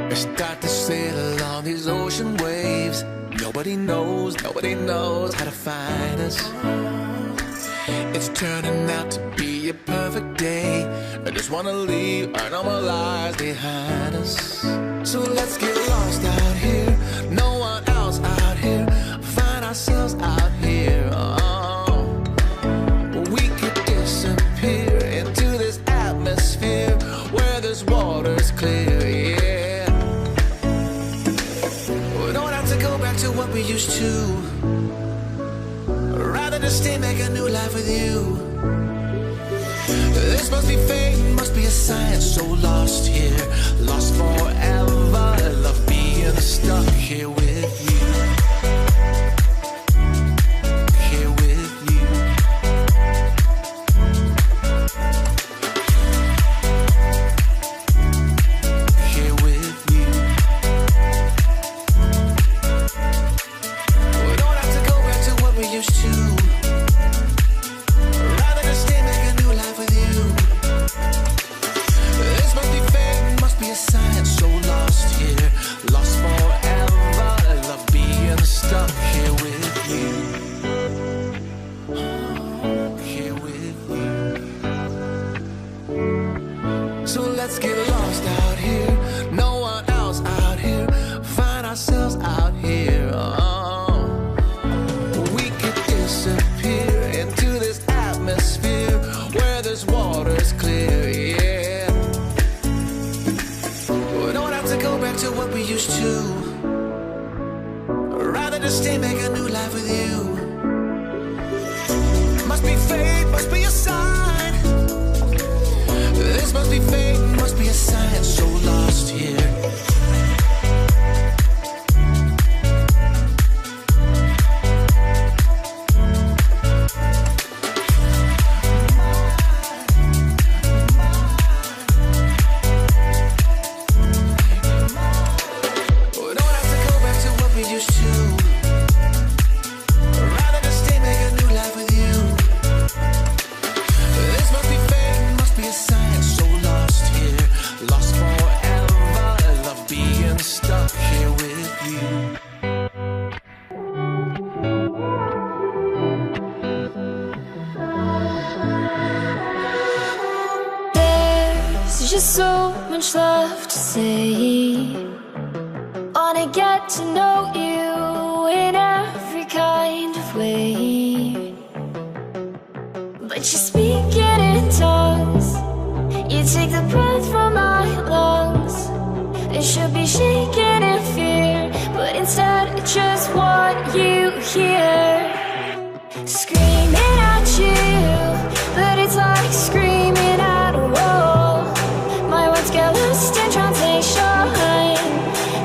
We start to sail on these ocean waves. Nobody knows how to find us. It's turning out to be a perfect day. I just wanna leave our normal lives behind us. So let's get lost out here. No one else out here. Find ourselves out here. Oh. We could disappear into this atmosphere where this water's clear, yeah. We don't have to go back to what we used to. Rather just stay, make a new life with you. This must be fate, must be a sign. So lost here, lost forever. Love being stuck here with you. Here with you. Here with you. We don't have to go back to what we used to. Rather just stay, make a new life with you. This must be fate, must be a sign. So lost here, lost forever. Love being stuck here with you. Here with you. So let's get lost out here. No one else out here. Find ourselves out here. Oh. We could disappear into this atmosphere where this water's clear, yeah. We don't have to go back to what we used to. Rather just stay, make a new life with you. Must be fate, must be a sign. This must be fate, must be a sign. So lost here. We don't have to go back to what we used to. Rather just stay, make a new life with you. This must be fate, must be a sign. So lost here, lost forever. Love being stuck here with you. There's just so much left to say. Wanna get to know you in every kind of way. But you speak it in tongues. You take the breath from my lungs. It should be shaking in fear, but instead I just want you here. Screaming at you, but it's like screaming at a wall. My words get lost in translation.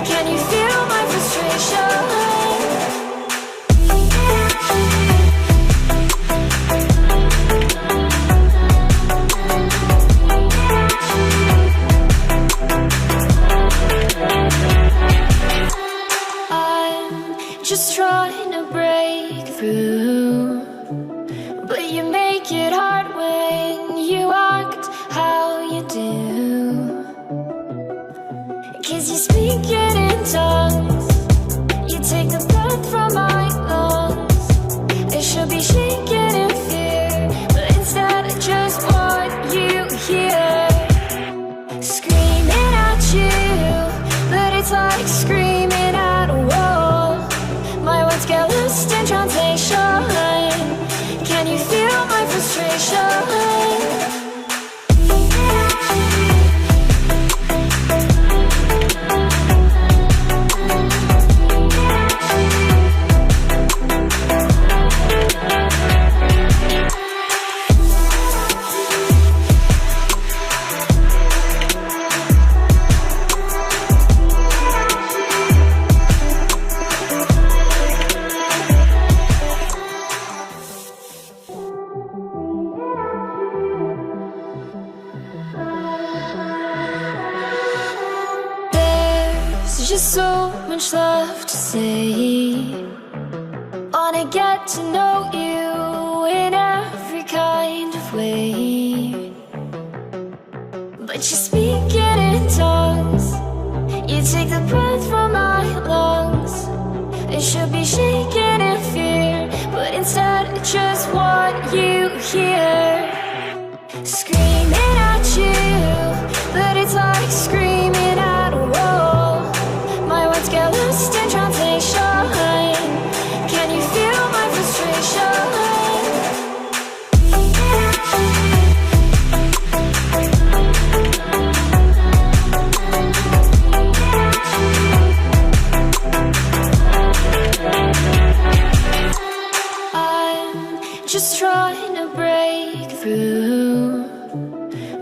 Can you feel my frustration? I'm just trying to break through, but you make it hard when you act how you do. 'Cause you speak it in tongues. You take the breath from my lungs. It should be shaking in fear, but instead I just want you here. Screaming at you, but it's like screaming at a wall. My words get lost in translation. Can you feel my frustration? There's just so much left to say. Wanna get to know you in every kind of way. But you speak it in tongues. You here screaming at you, but it's like screaming at a wall. My words get lost in translation. Can you feel my frustration? Just trying to break through,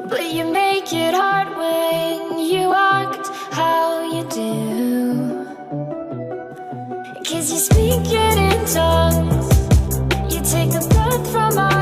but you make it hard when you act how you do. 'Cause you speak it in tongues, you take the breath from my